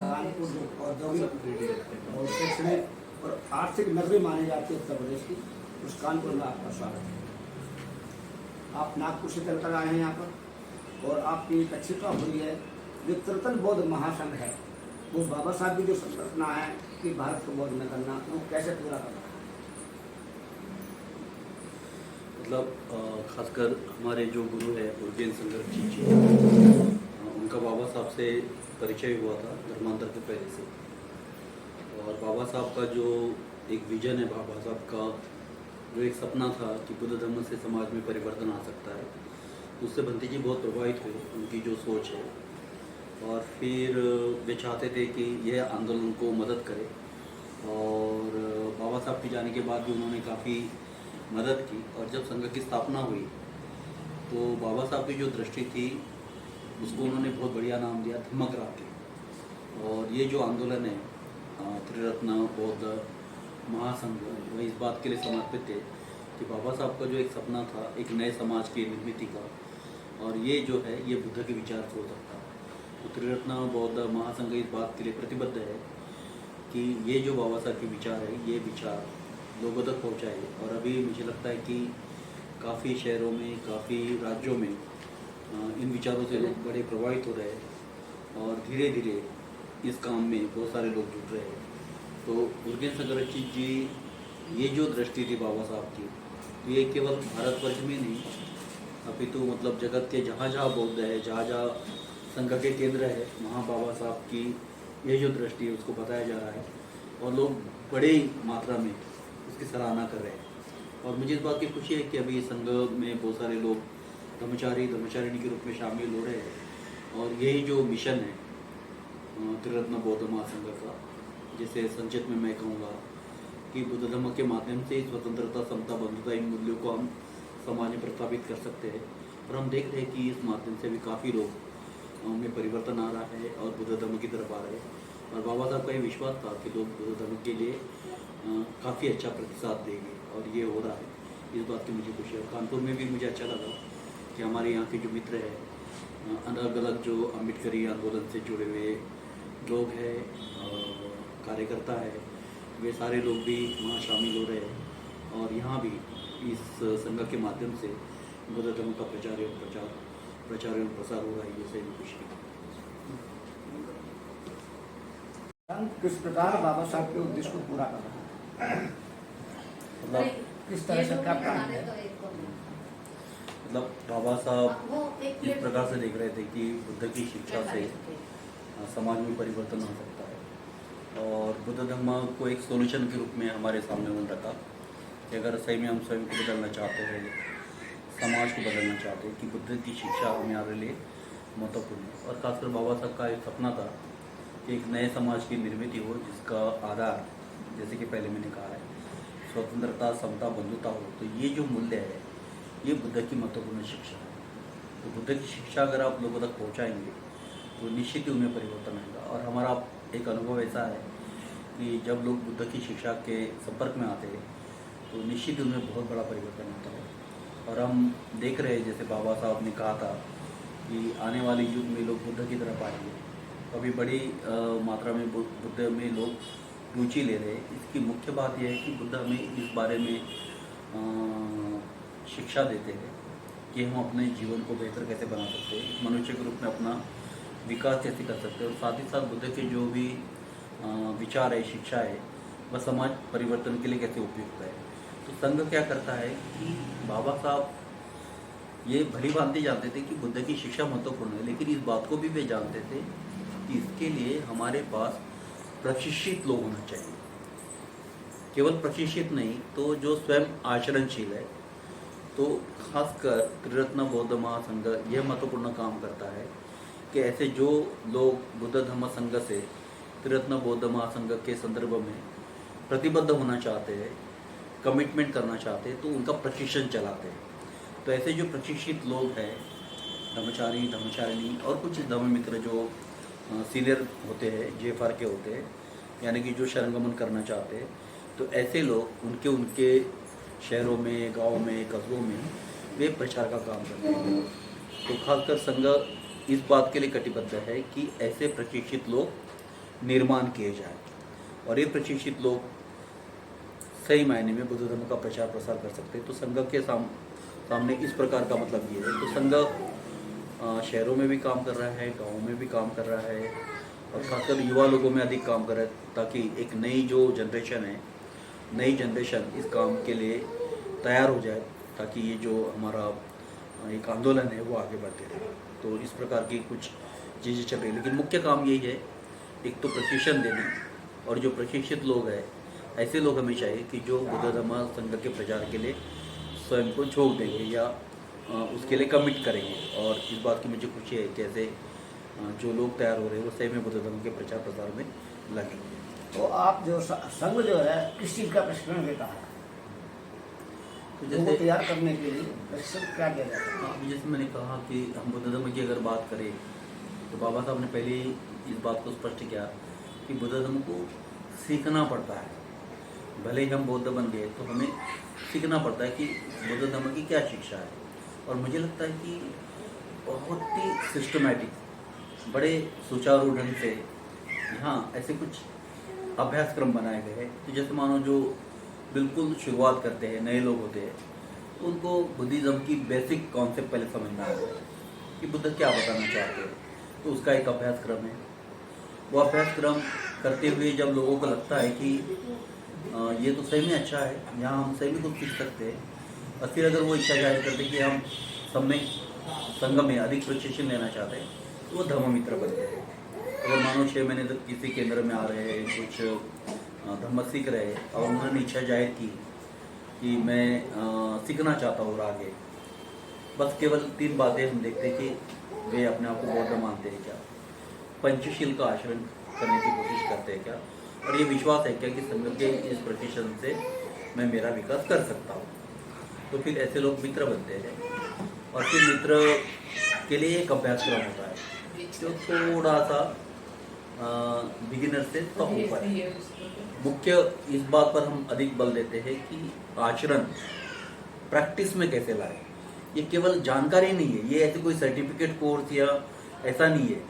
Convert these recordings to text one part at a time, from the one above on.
कानपुर जो औद्योगिक और शैक्षणिक और आर्थिक नगरी मानी जाती है उत्तर प्रदेश की, उस कानपुर में आपका स्वागत है। आप नागपुर से चलकर आए हैं यहाँ पर और आपकी एक अच्छी टॉप हुई है। जो त्रितल बौद्ध महासंघ है, वो बाबा साहब की जो संकल्पना है कि भारत को बौद्ध में करना, वो कैसे पूरा करना है? मतलब खासकर हमारे जो गुरु है उज्जैन संघर्ष जी, उनका बाबा साहब से परिचय हुआ था धर्मांतर के पहले से। और बाबा साहब का जो एक विजन है, बाबा साहब का जो एक सपना था कि बुद्ध धर्म से समाज में परिवर्तन आ सकता है, उससे बंटी जी बहुत प्रभावित हुए, उनकी जो सोच है। और फिर वे चाहते थे कि यह आंदोलन को मदद करे। और बाबा साहब के जाने के बाद भी उन्होंने काफ़ी मदद की। और जब संघ की स्थापना हुई तो बाबा साहब की जो दृष्टि थी उसको उन्होंने बहुत बढ़िया नाम दिया धम्मक्रांति। और ये जो आंदोलन है त्रिरत्न बौद्ध महासंघ, वह इस बात के लिए समर्पित थे कि बाबा साहब का जो एक सपना था एक नए समाज की निर्मित का, और ये जो है ये बुद्ध के विचार से हो सकता है। तो त्रिरत्न बौद्ध महासंघ इस बात के लिए प्रतिबद्ध है कि ये जो बाबा साहब के विचार है, ये विचार लोगों तक पहुँचाए। और अभी मुझे लगता है कि काफ़ी शहरों में, काफ़ी राज्यों में इन विचारों से लोग बड़े प्रभावित हो रहे हैं और धीरे धीरे इस काम में बहुत सारे लोग जुट रहे हैं। तो उज्जैन संघर्ष जी, ये जो दृष्टि थी बाबा साहब की, तो ये केवल भारतवर्ष में नहीं अपितु मतलब जगत के जहाँ जहाँ बौद्ध है, जहाँ जहाँ संघ के केंद्र है, वहाँ बाबा साहब की ये जो दृष्टि है उसको बताया जा रहा है और लोग बड़े मात्रा में उसकी सराहना कर रहे हैं। और मुझे इस बात की खुशी है कि अभी संघ में बहुत सारे लोग धर्मचारिणी के रूप में शामिल हो रहे हैं। और यही जो मिशन है त्रिरत्न बौद्ध महासंघ का, जैसे संक्षिप्त में मैं कहूँगा कि बुद्ध धर्म के माध्यम से स्वतंत्रता, समता, बंधुता, इन मूल्यों को हम समाज में प्रस्तावित कर सकते हैं। और हम देख रहे हैं कि इस माध्यम से भी काफ़ी लोग में परिवर्तन आ रहा है और बुद्ध धर्म की तरफ आ रहे हैं। और बाबा साहब का ये विश्वास था कि लोग बुद्ध धर्म के लिए काफ़ी अच्छा प्रतिसाद देंगे और ये हो रहा है। इस बात की मुझे खुशी है। कानपुर में भी मुझे अच्छा लगा कि हमारे यहाँ के जो मित्र हैं, अलग अलग जो अम्बेडकरी आंदोलन से जुड़े हुए लोग हैं, कार्यकर्ता है, वे सारे लोग भी वहाँ शामिल हो रहे हैं। और यहाँ भी इस संघ के माध्यम से बुद्ध धर्म का प्रचार एवं प्रसार हो रहा है। ये सही खुशी है। किस प्रकार बाबा साहब के उद्देश्य को पूरा कर रहा है, मतलब किस तरह से क्या प्लान है? मतलब बाबा साहब इस प्रकार से देख रहे थे कि बुद्ध की शिक्षा से समाज में परिवर्तन आ सकता है। और बुद्ध धर्म को एक सोल्यूशन के रूप में हमारे सामने उन्होंने रखा कि अगर सही में हम स्वयं को बदलना चाहते हैं, समाज को बदलना चाहते हैं, कि बुद्ध की शिक्षा हमारे लिए महत्वपूर्ण है। और खासकर बाबा साहब का एक सपना था कि एक नए समाज की निर्मित हो जिसका आधार, जैसे कि पहले मैंने कहा है, स्वतंत्रता, समता, बंधुता हो। तो ये जो मूल्य है ये बुद्ध की महत्वपूर्ण शिक्षा है। तो बुद्ध की शिक्षा अगर आप लोगों तक पहुंचाएंगे तो निश्चित ही उनमें परिवर्तन आएगा। और हमारा एक अनुभव ऐसा है कि जब लोग बुद्ध की शिक्षा के संपर्क में आते हैं तो निश्चित ही उनमें बहुत बड़ा परिवर्तन आता है। और हम देख रहे हैं, जैसे बाबा साहब ने कहा था कि आने वाले युग में लोग बुद्ध की तरफ आएंगे। तो अभी बड़ी मात्रा में बुद्ध में लोग रुचि ले रहे हैं। इसकी मुख्य बात यह है कि बुद्ध हमें इस बारे में शिक्षा देते हैं कि हम अपने जीवन को बेहतर कैसे बना सकते हैं, मनुष्य के रूप में अपना विकास कैसे कर सकते हैं। और साथ ही साथ बुद्ध के जो भी विचार है, शिक्षा है, वह समाज परिवर्तन के लिए कैसे उपयुक्त है। तो संघ क्या करता है कि बाबा साहब ये भली भांति जानते थे कि बुद्ध की शिक्षा महत्वपूर्ण है, लेकिन इस बात को भी वे जानते थे कि इसके लिए हमारे पास प्रशिक्षित लोग होना चाहिए। केवल प्रशिक्षित नहीं, तो जो स्वयं आचरणशील है। तो खासकर त्रिरत्न बौद्ध महासंघ यह महत्वपूर्ण काम करता है कि ऐसे जो लोग बुद्ध धर्म संघ से त्रिरत्न बौद्ध महासंघ के संदर्भ में प्रतिबद्ध होना चाहते हैं, कमिटमेंट करना चाहते हैं, तो उनका प्रशिक्षण चलाते हैं। तो ऐसे जो प्रशिक्षित लोग हैं, धर्मचारिणी और कुछ धर्म मित्र जो सीनियर होते हैं, जेफआर के होते हैं, यानी कि जो शरणगमन करना चाहते हैं, तो ऐसे लोग उनके शहरों में, गाँव में, कस्बों में वे प्रचार का काम करते हैं। तो खासकर संघ इस बात के लिए कटिबद्ध है कि ऐसे प्रशिक्षित लोग निर्माण किए जाए और ये प्रशिक्षित लोग सही मायने में बुद्ध धर्म का प्रचार प्रसार कर सकते हैं। तो संघ के सामने इस प्रकार का मतलब ये है। तो संघ शहरों में भी काम कर रहा है, गाँवों में भी काम कर रहा है और खासकर युवा लोगों में अधिक काम कर रहा है, ताकि एक नई जो जनरेशन है, नई जनरेशन इस काम के लिए तैयार हो जाए, ताकि ये जो हमारा एक आंदोलन है वो आगे बढ़ते रहे। तो इस प्रकार की कुछ चीज़ें चल रही है, लेकिन मुख्य काम यही है, एक तो प्रशिक्षण देना, और जो प्रशिक्षित लोग हैं ऐसे लोग हमें चाहिए कि जो बुद्ध धर्म संघ के प्रचार के लिए स्वयं को झोंक देंगे या उसके लिए कमिट करेंगे। और इस बात की मुझे खुशी है कि ऐसे जो लोग तैयार हो रहे हैं वो सही में बुद्ध धर्म के प्रचार प्रसार में लगेंगे। तो आप जो संघ जो है किस चीज़ का प्रशिक्षण देता है? तो जैसे तैयार करने के लिए प्रशिक्षण क्या दिया जाता है? अभी जैसे मैंने कहा कि हम बुद्ध धर्म की अगर बात करें तो बाबा साहब ने पहले ही इस बात को स्पष्ट किया कि बुद्ध धर्म को सीखना पड़ता है। भले ही हम बौद्ध बन गए तो हमें सीखना पड़ता है कि बुद्ध धर्म की क्या शिक्षा है। और मुझे लगता है कि बहुत ही सिस्टमैटिक, बड़े सुचारू ढंग से यहाँ ऐसे कुछ अभ्यासक्रम बनाए गए हैं। तो जैसे मानो जो बिल्कुल शुरुआत करते हैं, नए लोग होते हैं, तो उनको बुद्धिज़्म की बेसिक कॉन्सेप्ट पहले समझना है कि बुद्ध क्या बताना चाहते हैं। तो उसका एक अभ्यासक्रम है। वो अभ्यासक्रम करते हुए जब लोगों को लगता है कि ये तो सही में अच्छा है, यहाँ हम सही में कुछ सीख सकते हैं, और फिर अगर वो इच्छा जाहिर करते हैं कि हम संघ में अधिक प्रशिक्षण लेना चाहते हैं, तो वो धम्म मित्र बनते हैं। अगर मानो 6 महीने तक किसी केंद्र में आ रहे हैं, कुछ धम्म सीख रहे हैं और उन्होंने इच्छा जाहिर की कि मैं सीखना चाहता हूँ और आगे, बस केवल 3 बातें हम देखते हैं कि वे अपने आप को बौद्ध मानते हैं क्या, पंचशील का आचरण करने की कोशिश करते हैं क्या, और ये विश्वास है क्या कि संघ के इस प्रशिक्षण से मैं मेरा विकास कर सकता हूँ। तो फिर ऐसे लोग मित्र बनते हैं और फिर मित्र के लिए एक अभ्यासक्रम होता है जो थोड़ा सा बिगिनर से तो ऊपर है। मुख्य इस बात पर हम अधिक बल देते हैं कि आचरण प्रैक्टिस में कैसे लाए। ये केवल जानकारी नहीं है, ये ऐसे कोई सर्टिफिकेट कोर्स या ऐसा नहीं है।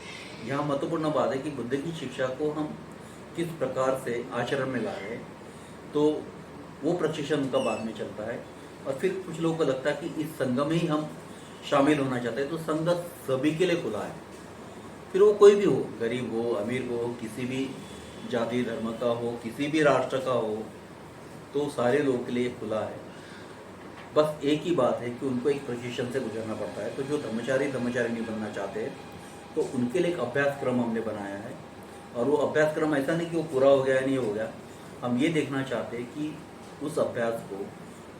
यहाँ महत्वपूर्ण बात है कि बुद्ध की शिक्षा को हम किस प्रकार से आचरण में ला रहे हैं, तो वो प्रशिक्षण उनका बाद में चलता है। और फिर कुछ लोगों को लगता है कि इस संघ में ही हम शामिल होना चाहते हैं, तो संघ सभी के लिए खुला है। फिर वो कोई भी हो, गरीब हो, अमीर हो, किसी भी जाति धर्म का हो, किसी भी राष्ट्र का हो, तो सारे लोगों के लिए खुला है। बस एक ही बात है कि उनको एक प्रशिक्षण से गुजरना पड़ता है। तो जो धर्मचारिणी बनना चाहते हैं तो उनके लिए एक अभ्यासक्रम हमने बनाया है, और वो अभ्यासक्रम ऐसा नहीं कि वो पूरा हो गया या नहीं हो गया। हम ये देखना चाहते हैं कि उस अभ्यास को,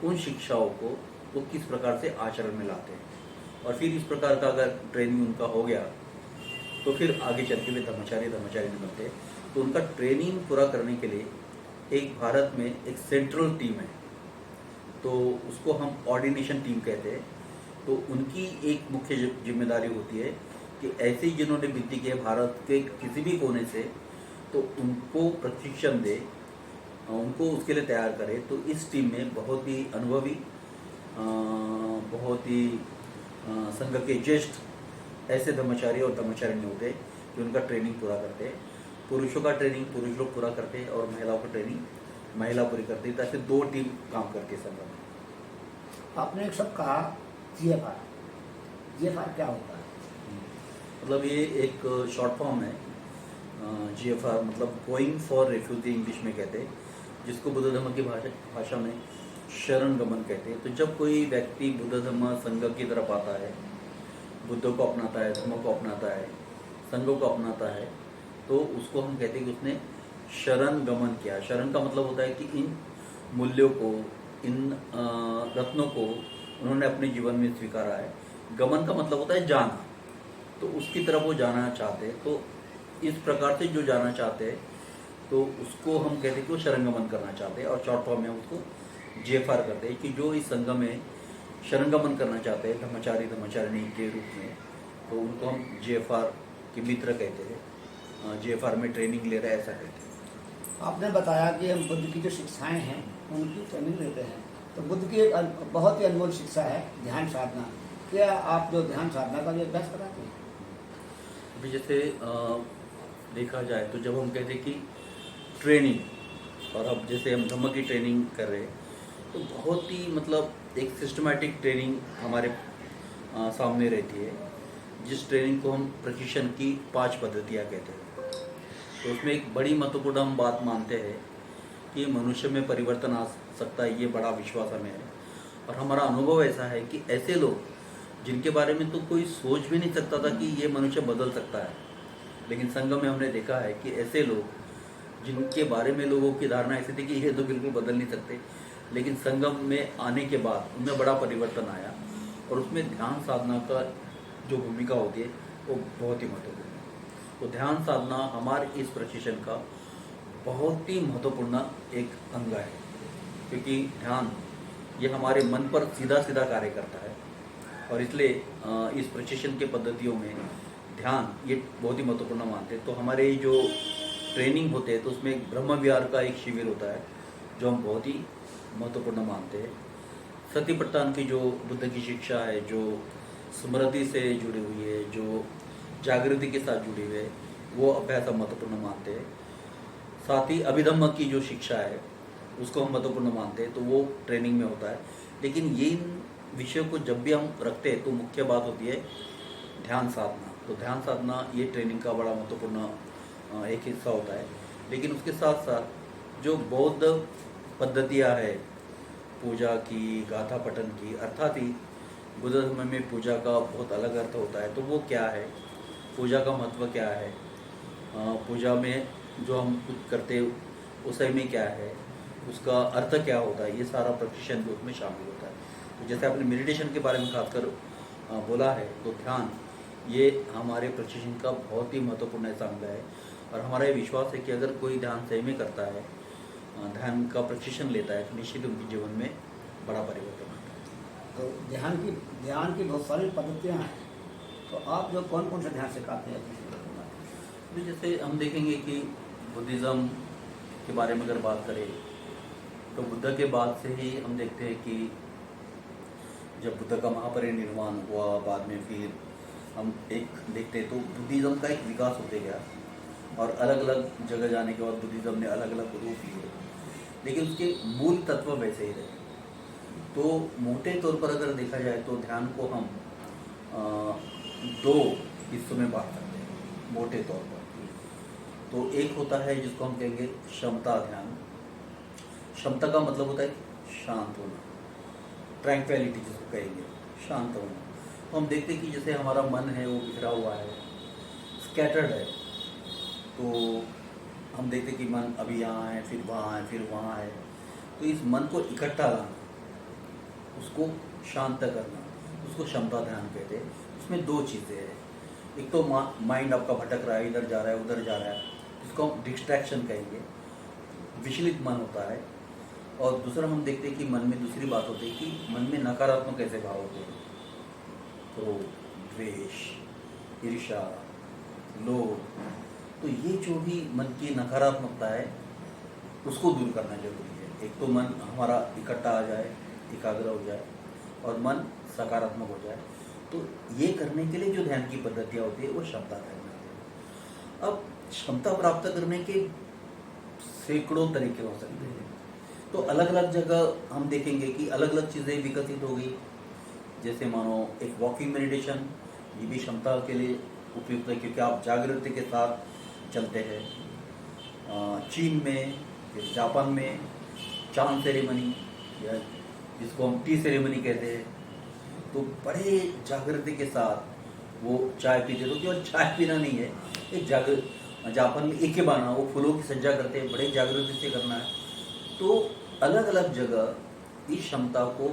उन शिक्षाओं को वो किस प्रकार से आचरण में लाते हैं, और फिर इस प्रकार का अगर ट्रेनिंग उनका हो गया तो फिर आगे चल के वे धर्मचारी बनते हैं। तो उनका ट्रेनिंग पूरा करने के लिए एक भारत में एक सेंट्रल टीम है, तो उसको हम ऑर्डिनेशन टीम कहते हैं। तो उनकी एक मुख्य जिम्मेदारी होती है कि ऐसे ही जिन्होंने विद्धि की है भारत के किसी भी कोने से, तो उनको प्रशिक्षण दे, उनको उसके लिए तैयार करे। तो इस टीम में बहुत ही अनुभवी, बहुत ही संघ के ज्येष्ठ ऐसे धर्मचारी और धर्मचारिणी होते हैं जो उनका ट्रेनिंग पूरा करते हैं। पुरुषों का ट्रेनिंग पुरुष लोग पूरा करते हैं और महिलाओं का ट्रेनिंग महिला पूरी करती है। तो ऐसे 2 टीम काम करती है संघ में। आपने एक सब कहा GFR क्या होता है? मतलब ये एक शॉर्ट फॉर्म है। GFR मतलब गोइंग फॉर रेफ्यूजी इंग्लिश में कहते हैं, जिसको बुद्ध धर्म की भाषा में शरण गमन कहते हैं। तो जब कोई व्यक्ति बुद्ध धर्म संघ की तरफ आता है, बुद्ध को अपनाता है, धर्म को अपनाता है, संघ को अपनाता है, तो उसको हम कहते हैं कि उसने शरण गमन किया। शरण का मतलब होता है कि इन मूल्यों को, इन रत्नों को उन्होंने अपने जीवन में स्वीकारा है। गमन का मतलब होता है जाना, तो उसकी तरफ वो जाना चाहते हैं। तो इस प्रकार से जो जाना चाहते हैं तो उसको हम कहते हैं कि वो शरणगमन करना चाहते हैं, और शॉर्ट फॉर्म में उसको GFR करते हैं कि जो इस संघ में शरणगमन करना चाहते हैं धर्मचारिणी के रूप में, तो उनको हम GFR के मित्र कहते हैं। GFR में ट्रेनिंग ले रहे हैं, ऐसा कहते हैं। आपने बताया कि हम बुद्ध की जो शिक्षाएं हैं उनकी ट्रेनिंग लेते हैं, तो बुद्ध की एक बहुत ही अनमोल शिक्षा है ध्यान साधना। क्या आप जो ध्यान साधना का भी अभ्यास कराते हैं? अभी जैसे देखा जाए तो जब हम कहते हैं कि ट्रेनिंग, और अब जैसे हम धम्म की ट्रेनिंग कर रहे हैं, तो बहुत ही मतलब एक सिस्टमेटिक ट्रेनिंग हमारे सामने रहती है, जिस ट्रेनिंग को हम प्रशिक्षण की 5 पद्धतियाँ कहते हैं। तो उसमें एक बड़ी महत्वपूर्ण हम बात मानते हैं कि मनुष्य में परिवर्तन आ सकता है, ये बड़ा विश्वास हमें है। और हमारा अनुभव ऐसा है कि ऐसे लोग जिनके बारे में तो कोई सोच भी नहीं सकता था कि ये मनुष्य बदल सकता है, लेकिन संगम में हमने देखा है कि ऐसे लोग जिनके बारे में लोगों की धारणा ऐसी थी कि ये तो बिल्कुल बदल नहीं सकते, लेकिन संगम में आने के बाद उनमें बड़ा परिवर्तन आया। और उसमें ध्यान साधना का जो भूमिका होती है वो बहुत ही महत्वपूर्ण है। तो ध्यान साधना हमारे इस प्रशिक्षण का बहुत ही महत्वपूर्ण एक अंग है, क्योंकि ध्यान ये हमारे मन पर सीधा सीधा कार्य करता है। और इसलिए इस प्रशिक्षण के पद्धतियों में ध्यान ये बहुत ही महत्वपूर्ण मानते हैं। तो हमारे जो ट्रेनिंग होते हैं तो उसमें एक ब्रह्म विहार का एक शिविर होता है जो हम बहुत ही महत्वपूर्ण मानते हैं। सतिपट्टन की जो बुद्ध की शिक्षा है, जो स्मृति से जुड़ी हुई है, जो जागृति के साथ जुड़ी हुई है, वो अभ्यास हम महत्वपूर्ण मानते हैं। साथ ही अभिधम्म की जो शिक्षा है उसको हम महत्वपूर्ण मानते हैं, तो वो ट्रेनिंग में होता है। लेकिन ये विषयों को जब भी हम रखते हैं तो मुख्य बात होती है ध्यान साधना। तो ध्यान साधना ये ट्रेनिंग का बड़ा महत्वपूर्ण एक हिस्सा होता है। लेकिन उसके साथ साथ जो बौद्ध पद्धतियाँ है पूजा की, गाथा पठन की, अर्थात ही बुद्ध धर्म में पूजा का बहुत अलग अर्थ होता है। तो वो क्या है, पूजा का महत्व क्या है, पूजा में जो हम कुछ करते उसमें में क्या है, उसका अर्थ क्या होता है, ये सारा प्रशिक्षण भी उसमें शामिल होता है। तो जैसे आपने मेडिटेशन के बारे में खासकर बोला है, तो ध्यान ये हमारे प्रशिक्षण का बहुत ही महत्वपूर्ण हिस्सा अंग है। और हमारा ये विश्वास है कि अगर कोई ध्यान सही में करता है, ध्यान का प्रशिक्षण लेता है, तो निश्चित उनके जीवन में बड़ा परिवर्तन आता है। तो ध्यान की बहुत सारी पद्धतियाँ हैं, तो आप जो कौन कौन से ध्यान सिखाते हैं? तो जैसे हम देखेंगे कि बुद्धिज़्म के बारे में अगर बात करें तो बुद्ध के बाद से ही हम देखते हैं कि जब बुद्ध का महापरिनिर्वाण हुआ, बाद में फिर हम एक देखते हैं तो बुद्धिज़्म का एक विकास होते गया, और अलग अलग जगह जाने के बाद बुद्धिज़्म ने अलग अलग रूप लिए, लेकिन उसके मूल तत्व वैसे ही रहे। तो मोटे तौर पर अगर देखा जाए तो ध्यान को हम 2 हिस्सों में बांट सकते हैं मोटे तौर पर। तो एक होता है जिसको हम कहेंगे क्षमता ध्यान। क्षमता का मतलब होता है शांत होना, ट्रैंक्विलिटी जिसको कहेंगे, शांत होना। तो हम देखते हैं कि जैसे हमारा मन है वो बिखरा हुआ है, स्कैटर्ड है, तो हम देखते हैं कि मन अभी यहाँ है, फिर वहाँ है, फिर वहाँ है। तो इस मन को इकट्ठा लाना, उसको शांत करना, उसको क्षमता ध्यान कहते हैं। उसमें 2 चीज़ें हैं। एक तो माइंड आपका भटक रहा है, इधर जा रहा है, उधर जा रहा है, जिसको हम डिस्ट्रैक्शन कहेंगे, विचलित मन होता है। और दूसरा हम देखते हैं कि मन में दूसरी बात होती है कि मन में नकारात्मक ऐसे भाव होते हैं, क्रोध, द्वेष, ईर्ष्या, लोभ। तो ये जो भी मन की नकारात्मकता है उसको दूर करना जरूरी है। एक तो मन हमारा इकट्ठा आ जाए, एकाग्र हो जाए, और मन सकारात्मक हो जाए। तो ये करने के लिए जो ध्यान की पद्धतियाँ होती है वो क्षमता ध्यान होती है। अब क्षमता प्राप्त करने के सैकड़ों तरीके हो सकते हैं। तो अलग अलग जगह हम देखेंगे कि अलग अलग चीज़ें विकसित हो गई। जैसे मानो एक वॉकिंग मेडिटेशन, ये भी क्षमता के लिए उपयुक्त है, क्योंकि आप जागृति के साथ चलते हैं। चीन में, फिर जापान में चांद सेरेमनी, या जिसको हम टी सेरेमनी कहते हैं, तो बड़े जागृति के साथ वो चाय पीते। तो केवल चाय पीना नहीं है, एक जापान में इकेबाना, वो फूलों की सज्जा करते हैं, बड़े जागृति से करना है। तो अलग अलग जगह इस क्षमता को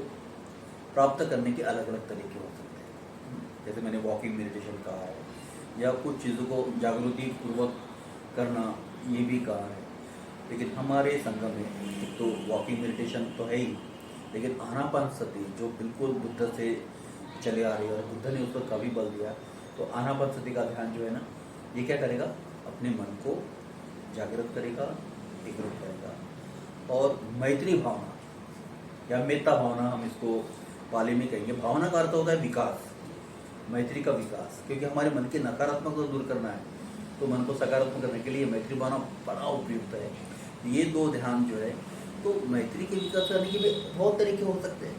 प्राप्त करने के अलग अलग तरीके हो सकते हैं। जैसे मैंने वॉकिंग मेडिटेशन कहा है, या कुछ चीज़ों को जागृति पूर्वक करना, ये भी कहा है। लेकिन हमारे संगम में एक तो वॉकिंग मेडिटेशन तो है ही, लेकिन आनापानसति जो बिल्कुल बुद्ध से चले आ रही है, और बुद्ध ने उस पर काफ़ी बल दिया। तो आनापानसति का ध्यान जो है ना, ये क्या करेगा, अपने मन को जागृत करेगा, एकरूप करेगा। और मैत्री भावना या मेत्ता भावना हम इसको पाली में कहेंगे। भावना का अर्थ होता है विकास, मैत्री का विकास, क्योंकि हमारे मन की नकारात्मकता दूर करना है। तो मन को सकारात्मक करने के लिए मैत्री भावना बड़ा उपयुक्त है। ये दो ध्यान जो है, तो मैत्री के विकास करने के भी बहुत तरीके हो सकते हैं,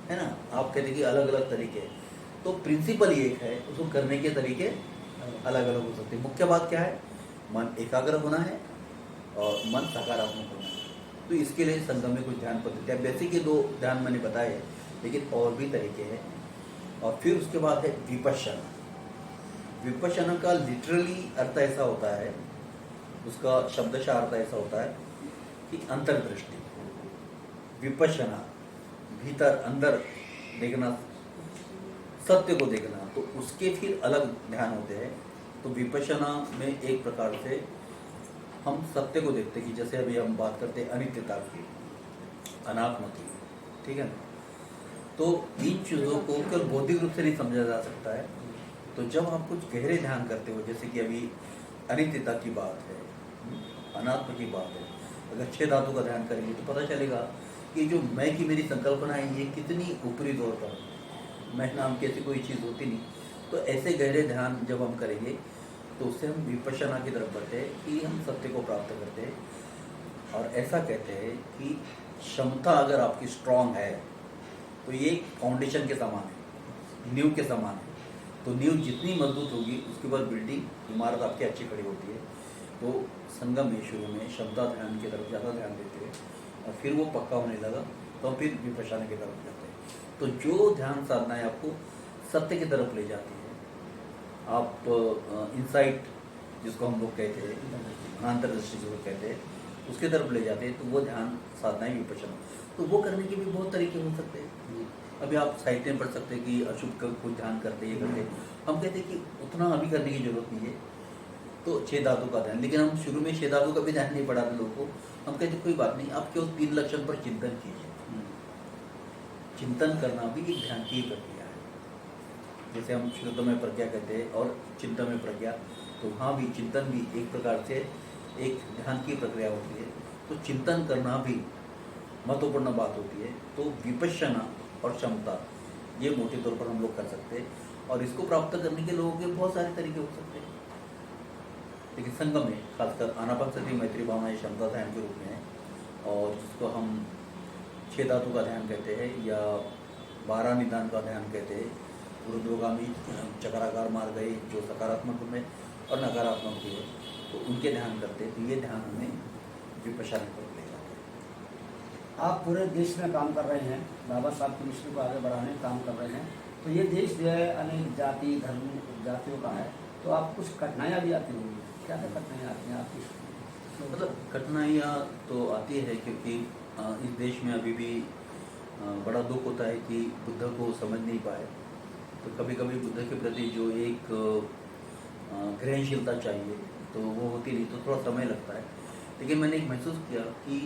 है ना। आप कहते हैं कि अलग अलग तरीके, तो प्रिंसिपल ये एक है, उसको करने के तरीके अलग अलग हो सकते हैं। मुख्य बात क्या है, मन एकाग्र होना है और मन सकारात्मक होना है। तो इसके लिए संगम में कुछ ध्यान पद्धति है, बेसिक ये 2 ध्यान मैंने बताए हैं, लेकिन और भी तरीके हैं। और फिर उसके बाद है विपश्यना। विपश्यना का लिटरली अर्थ ऐसा होता है, उसका शब्दशः अर्थ ऐसा होता है कि अंतर्दृष्टि। विपश्यना भीतर अंदर देखना, सत्य को देखना, तो उसके फिर अलग ध्यान होते हैं। तो विपश्यना में एक प्रकार से हम सत्य को देखते हैं कि जैसे अभी हम बात करते हैं अनित्यता की, अनात्म की, ठीक है ना। तो इन चीज़ों को केवल बौद्धिक रूप से नहीं समझा जा सकता है। तो जब आप कुछ गहरे ध्यान करते हो, जैसे कि अभी अनित्यता की बात है, अनात्म की बात है, अगर 6 धातु का ध्यान करेंगे तो पता चलेगा कि जो मैं की मेरी संकल्पना है ये कितनी ऊपरी तौर पर, मैं नाम की ऐसी कोई चीज़ होती नहीं। तो ऐसे गहरे ध्यान जब हम करेंगे तो उससे हम विपश्यना की तरफ बढ़ते हैं कि हम सत्य को प्राप्त करते हैं। और ऐसा कहते हैं कि क्षमता अगर आपकी स्ट्रांग है तो ये फाउंडेशन के समान है, नींव के समान है। तो नींव जितनी मजबूत होगी उसके बाद बिल्डिंग, इमारत आपकी अच्छी खड़ी होती है। तो संगम में शुरू में क्षमता ध्यान की तरफ ज़्यादा ध्यान देते हैं और फिर वो पक्का होने लगा तो फिर विपश्यना की तरफ जाते हैं। तो जो ध्यान साधनाएं आपको सत्य की तरफ ले जाती है, आप इंसाइट जिसको हम लोग कहते हैं, अंतर्दृष्टि जिसको कहते हैं, उसके तरफ ले जाते हैं, तो वो ध्यान साधनाएं विपश्यना। तो वो करने के भी बहुत तरीके हो सकते हैं। अभी आप साहित्य में पढ़ सकते हैं कि अशुभ का कुछ ध्यान करते ये करते, हम कहते हैं कि उतना अभी करने की जरूरत नहीं है, तो 6 धातु का ध्यान। लेकिन हम शुरू में 6 धातु का भी ध्यान नहीं पढ़ाते लोगों को, हम कहते कोई बात नहीं, आप केवल 3 लक्षण पर चिंतन कीजिए। चिंतन करना भी एक ध्यान की प्रक्रिया है। जैसे हम शुद्ध में प्रज्ञा कहते हैं और चिंतन में प्रज्ञा, तो वहाँ भी चिंतन भी एक प्रकार से एक ध्यान की प्रक्रिया होती है। तो चिंतन करना भी महत्वपूर्ण बात होती है। तो विपश्यना और क्षमता ये मोटे तौर पर हम लोग कर सकते हैं, और इसको प्राप्त करने के लोगों के बहुत सारे तरीके हो सकते हैं। लेकिन संगम में खासकर आनापानसति मैत्री भावना क्षमता ध्यान के रूप में है, और जिसको हम 6 धातु का ध्यान कहते हैं या 12 निदान का ध्यान कहते हैं। ऊर्ध्वगामी चक्राकार मार्ग है जो सकारात्मक में और नकारात्मक भी है, तो उनके ध्यान करते हैं। तो ये ध्यान हमें विपश्यना पर ले जाते हैं। आप पूरे देश में काम कर रहे हैं, बाबा साहब की मिशन को आगे बढ़ाने में काम कर रहे हैं। तो ये देश जो है अनेक जाति धर्म जातियों का है, तो आप कुछ कठिनाइयाँ भी आती होंगी, क्या क्या कठिनाइयाँ आती हैं आपकी? मतलब कठिनाइयाँ तो आती है, क्योंकि इस देश में अभी भी बड़ा दुख होता है कि बुद्ध को समझ नहीं पाए। तो कभी कभी बुद्ध के प्रति जो एक ग्रहणशीलता चाहिए तो वो होती नहीं, तो थोड़ा समय लगता है। लेकिन मैंने एक महसूस किया कि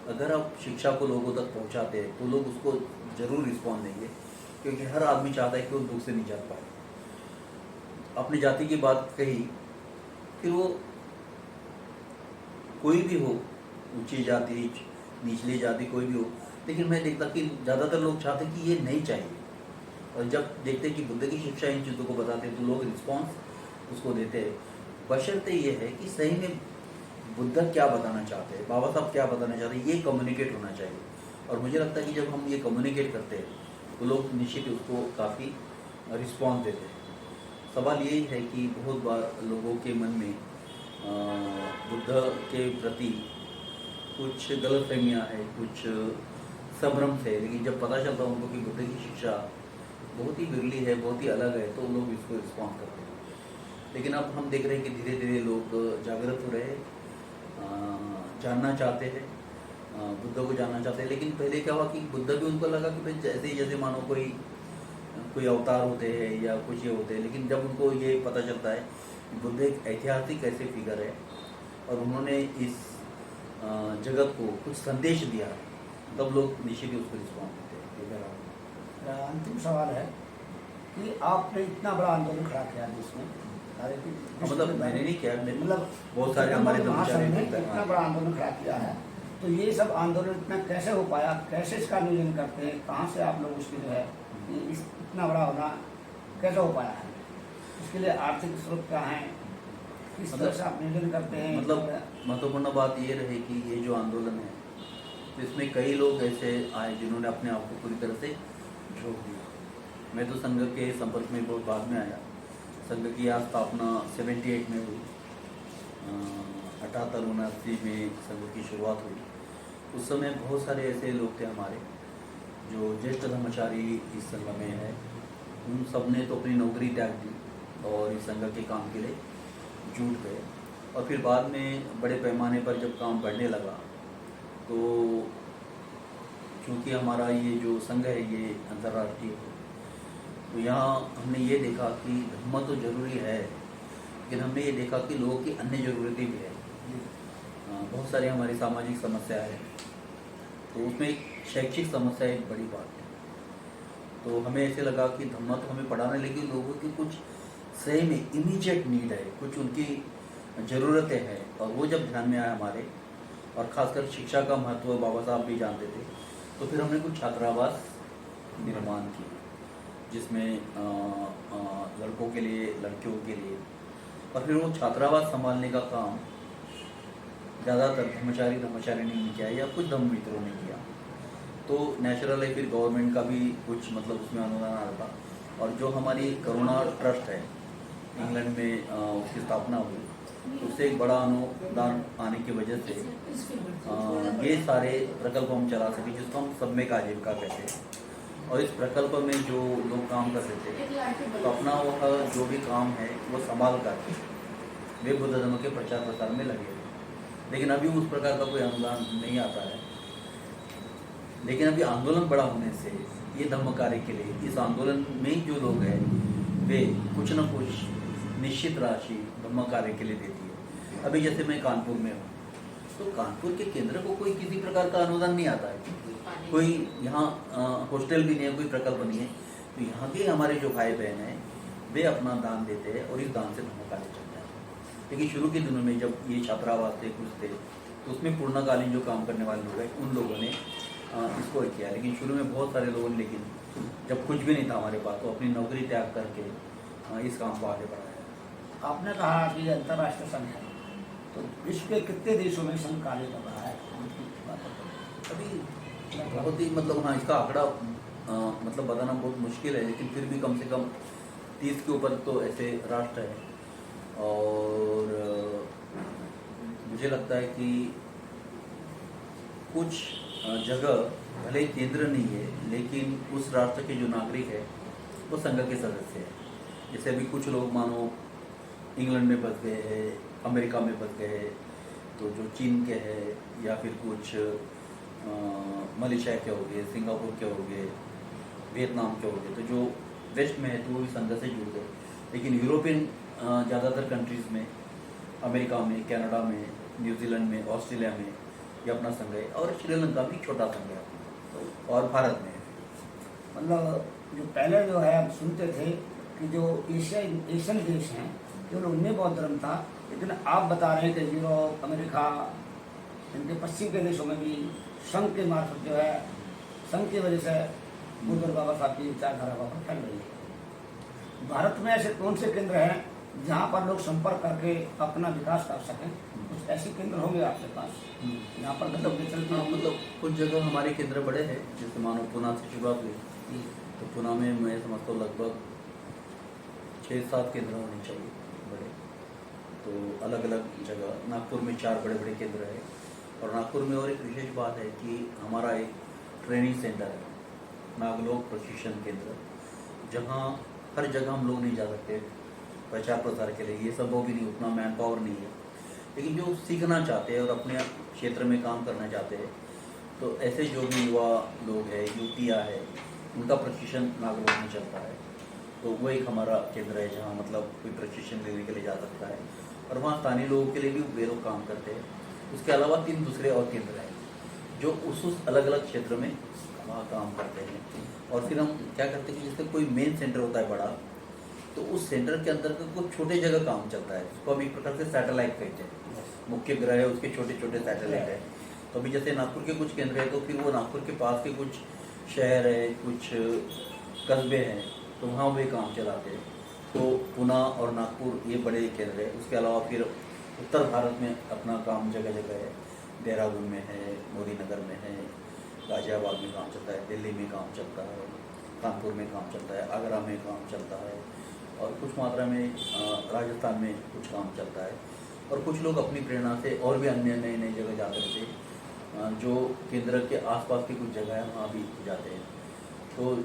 अगर आप शिक्षा को लोगों तक पहुंचाते हैं तो लोग उसको ज़रूर रिस्पॉन्ड देंगे, क्योंकि हर आदमी चाहता है कि वो दुख से निजात पाए। अपनी जाति की बात कही, फिर वो कोई भी हो, ऊंची जाति निचली जाति कोई भी हो, लेकिन मैं देखता कि ज़्यादातर लोग चाहते हैं कि ये नहीं चाहिए। और जब देखते हैं कि बुद्ध की शिक्षा इन चीज़ों को बताते हैं तो लोग रिस्पॉन्स उसको देते हैं। बशर्ते ये है कि सही में बुद्ध क्या बताना चाहते हैं, बाबा साहब क्या बताना चाहते हैं, ये कम्युनिकेट होना चाहिए। और मुझे लगता है कि जब हम ये कम्युनिकेट करते हैं तो लोग निश्चित ही उसको काफ़ी रिस्पॉन्स देते हैं। सवाल यही है कि बहुत बार लोगों के मन में बुद्ध के प्रति कुछ गलतफहमियाँ हैं, कुछ संभ्रम से, लेकिन जब पता चलता है उनको कि बुद्ध की शिक्षा बहुत ही बिरली है, बहुत ही अलग है, तो लोग इसको रिस्पॉन्स करते हैं। लेकिन अब हम देख रहे हैं कि धीरे धीरे लोग जागृत हो रहे हैं, जानना चाहते हैं, बुद्ध को जानना चाहते हैं। लेकिन पहले क्या हुआ कि बुद्ध भी उनको लगा कि भाई जैसे जैसे मानो कोई अवतार होते हैं या कुछ ये होते हैं। लेकिन जब उनको ये पता चलता है कि बुद्ध एक ऐतिहासिक ऐसे फिगर है और उन्होंने इस जगत को कुछ संदेश दिया, तब लोग निश्चित ही उसको रिस्पॉन्स देते हैं। अंतिम सवाल है कि आपने इतना बड़ा आंदोलन खड़ा किया जिसमें मतलब मैंने नहीं किया, मतलब बहुत सारे हमारे महासंघ ने इतना बड़ा आंदोलन खड़ा किया है, तो ये सब आंदोलन इतना कैसे हो पाया, कैसे इसका नियोजन करते हैं, कहाँ से आप लोग उसकी जो है इतना बड़ा होना कैसे हो पाया है, इसके लिए आर्थिक स्रोत क्या हैं, किस तरह से आप निवेदन करते हैं? मतलब महत्वपूर्ण बात ये रही कि ये जो आंदोलन है, तो इसमें कई लोग ऐसे आए जिन्होंने अपने आप को पूरी तरह से झोंक दिया। मैं तो संघ के संपर्क में बहुत बाद में आया। संघ की स्थापना 78 में हुई, 78-79 में संघ की शुरुआत हुई। उस समय बहुत सारे ऐसे लोग थे हमारे जो ज्येष्ठ धर्मचारी इस संघ में है। उन सब ने तो अपनी नौकरी त्याग दी और इस संघ के काम के लिए जुट गए। और फिर बाद में बड़े पैमाने पर जब काम बढ़ने लगा तो क्योंकि हमारा ये जो संघ है ये अंतर्राष्ट्रीय है, तो यहाँ हमने ये देखा कि धर्म तो जरूरी है, लेकिन हमने ये देखा कि लोगों की अन्य ज़रूरतें भी है। बहुत सारी हमारी सामाजिक समस्या है, तो उसमें एक शैक्षिक समस्या एक बड़ी बात है। तो हमें ऐसे लगा कि धर्म तो हमें पढ़ाना, लेकिन लोगों की कुछ सही में इमीडिएट नीड है, कुछ उनकी ज़रूरतें हैं, और वो जब ध्यान में आया हमारे, और ख़ासकर शिक्षा का महत्व बाबा साहब भी जानते थे, तो फिर हमने कुछ छात्रावास निर्माण किए जिसमें लड़कों के लिए, लड़कियों के लिए, और फिर वो छात्रावास संभालने का काम ज़्यादातर धर्मचारिणी ने किया या कुछ धर्म मित्रों ने किया। तो नेचुरल है, फिर गवर्नमेंट का भी कुछ मतलब उसमें अनुदान आ रहा था। और जो हमारी करुणा ट्रस्ट है इंग्लैंड में, उसकी स्थापना हुई, तो उससे एक बड़ा अनुदान आने की वजह से ये सारे प्रकल्प हम चला सके, जिसको हम सम्यक आजीविका कहते हैं। और इस प्रकल्प में जो लोग काम कर रहे थे, तो अपना वह जो भी काम है वो संभाल कर वे बुद्ध धर्म के प्रचार प्रसार में लगे थे। लेकिन अभी उस प्रकार का कोई अनुदान नहीं आता है। लेकिन अभी आंदोलन बड़ा होने से ये धर्म कार्य के लिए इस आंदोलन में जो लोग हैं वे कुछ न कुछ निश्चित राशि धर्म कार्य के लिए देती है। अभी जैसे मैं कानपुर में हूँ, तो कानपुर के केंद्र को कोई किसी प्रकार का अनुदान नहीं आता है, कोई यहाँ हॉस्टल भी नहीं है, कोई प्रकल्प नहीं है। तो यहाँ के हमारे जो भाई बहन हैं वे अपना दान देते हैं और इस दान से धर्म कार्य चलता है। लेकिन शुरू के दिनों में जब ये छात्रावास थे, कुछ थे, तो उसमें पूर्णकालीन जो काम करने वाले लोग हैं उन लोगों ने इसको किया। लेकिन शुरू में बहुत सारे लोगों ने, लेकिन जब कुछ भी नहीं था हमारे पास, तो अपनी नौकरी त्याग करके इस काम को आगे बढ़ाया। आपने कहा कि ये अंतर्राष्ट्रीय संघ है, तो विश्व के कितने देशों में संघ कार्य कर रहा है? अभी बहुत ही मतलब हाँ, इसका आंकड़ा मतलब बताना बहुत मुश्किल है, लेकिन फिर भी कम से कम 30 के ऊपर तो ऐसे राष्ट्र है। और मुझे लगता है कि कुछ जगह भले ही केंद्र नहीं है, लेकिन उस राष्ट्र के जो नागरिक है वो संघ के सदस्य है। जैसे अभी कुछ लोग मानो इंग्लैंड में बस गए हैं, अमेरिका में बस गए हैं, तो जो चीन के हैं, या फिर कुछ मलेशिया के हो गए, सिंगापुर के हो गए, वियतनाम के हो गए, तो जो वेस्ट में है तो वो भी संघ से जुड़ गए। लेकिन यूरोपियन ज़्यादातर कंट्रीज़ में, अमेरिका में, कनाडा में, न्यूजीलैंड में, ऑस्ट्रेलिया में ये अपना संघ है, और श्रीलंका भी छोटा संघ है, और भारत में। मतलब जो पहले जो है हम सुनते थे कि जो एशियन देश हैं केवल उनमें बौद्ध धर्म था, लेकिन आप बता रहे हैं कि यूरोप, अमेरिका, इनके पश्चिम के देशों में भी संघ के मार्फत जो है, संघ की वजह से बुद्ध और बाबा साहब की विचारधारा वहाँ फैल रही है। भारत में ऐसे कौन से केंद्र हैं जहाँ पर लोग संपर्क करके अपना विकास कर सकें? कुछ ऐसे केंद्र होंगे आपके पास यहाँ पर गतव्य चलती है? मतलब कुछ जगह हमारे केंद्र बड़े हैं, जैसे मानो पुणे से शुरुआत हुई, तो पुणे में मैं समझता हूँ लगभग 6-7 केंद्र होने चाहिए बड़े। तो अलग अलग जगह, नागपुर में 4 बड़े बड़े केंद्र हैं। और नागपुर में और एक विशेष बात है कि हमारा एक ट्रेनिंग सेंटर है, नागलोक प्रशिक्षण केंद्र, जहाँ हर जगह हम लोग नहीं जा सकते प्रचार प्रसार के लिए, ये संभव भी नहीं, उतना मैन पावर नहीं है। लेकिन जो सीखना चाहते हैं और अपने क्षेत्र में काम करना चाहते हैं, तो ऐसे जो भी युवा लोग हैं, युवतियाँ है, उनका प्रशिक्षण नागलोक में चलता है। तो वो एक हमारा केंद्र है जहाँ मतलब कोई प्रशिक्षण लेने के लिए जा सकता है, और वहाँ स्थानीय लोगों के लिए भी वे लोग काम करते हैं। उसके अलावा 3 दूसरे और केंद्र हैं जो उस अलग अलग क्षेत्र में वहाँ काम करते हैं। और फिर हम क्या करते हैं कि जैसे कोई मेन सेंटर होता है बड़ा, तो उस सेंटर के अंदर कुछ छोटे जगह काम चलता है, उसको हम एक प्रकार से सैटेलाइट कहते हैं। मुख्य ग्रह है, उसके छोटे छोटे सैटेलाइट है। तो अभी जैसे नागपुर के कुछ केंद्र है, तो फिर वो नागपुर के पास के कुछ शहर है, कुछ कस्बे हैं, तो वहाँ वे काम चलाते हैं। तो पुणे और नागपुर ये बड़े केंद्र है। उसके अलावा फिर उत्तर भारत में अपना काम जगह जगह है। देहरादून में है, मोदी नगर में है, गाजियाबाद में काम चलता है, दिल्ली में काम चलता है, कानपुर में काम चलता है, आगरा में काम चलता है, और कुछ मात्रा में राजस्थान में कुछ काम चलता है। और कुछ लोग अपनी प्रेरणा से और भी अन्य नई नई जगह जाते रहते हैं, जो केंद्र के आसपास की कुछ जगह है वहाँ भी जाते हैं। तो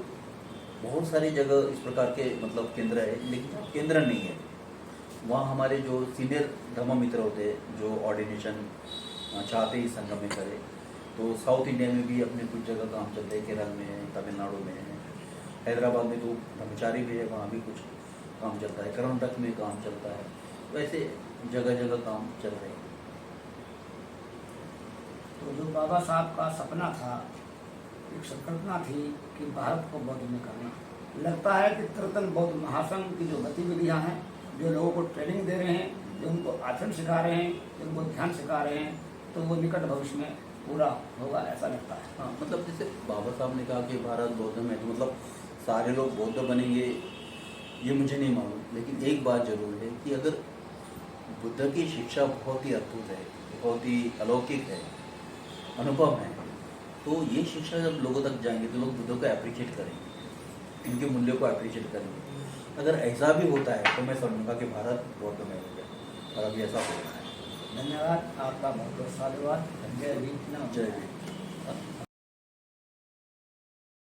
बहुत सारी जगह इस प्रकार के मतलब केंद्र है, लेकिन केंद्र नहीं है। वहाँ हमारे जो सीनियर धर्म मित्र होते हैं जो ऑर्डिनेशन चाहते ही संगम में करें, तो साउथ इंडिया में भी अपने कुछ जगह काम चलते हैं। केरल में है, तमिलनाडु में है, हैदराबाद में तो ब्रह्मचारी भी है, वहाँ भी कुछ काम चलता है, कर्नाटक में काम चलता है। वैसे जगह जगह काम चल रहे हैं। तो जो बाबा साहब का सपना था, एक संकल्पना थी कि भारत को बौद्ध में करना, लगता है कि त्रितन बौद्ध महासंघ की जो गतिविधियां हैं, जो लोगों को ट्रेनिंग दे रहे हैं, जो उनको आचरण सिखा रहे हैं, जो उनको ध्यान सिखा रहे हैं, तो वो निकट भविष्य में पूरा होगा ऐसा लगता है। हाँ, मतलब जैसे बाबा साहब ने कहा कि भारत बौद्ध में, तो मतलब सारे लोग बौद्ध बनेंगे ये मुझे नहीं मालूम, लेकिन एक बात जरूर है कि अगर बुद्ध की शिक्षा बहुत ही अद्भुत है, बहुत ही अलौकिक है, अनुभव है, तो ये शिक्षा जब लोगों तक जाएंगे तो लोग बुद्ध को अप्रिशिएट करेंगे, इनके मूल्यों को अप्रिशिएट करेंगे। अगर ऐसा भी होता है तो मैं समझूंगा कि भारत बौद्ध में हो गया, और अभी ऐसा हो रहा है। धन्यवाद, आपका बहुत बहुत साधुवाद। जय भीम। जय भीम।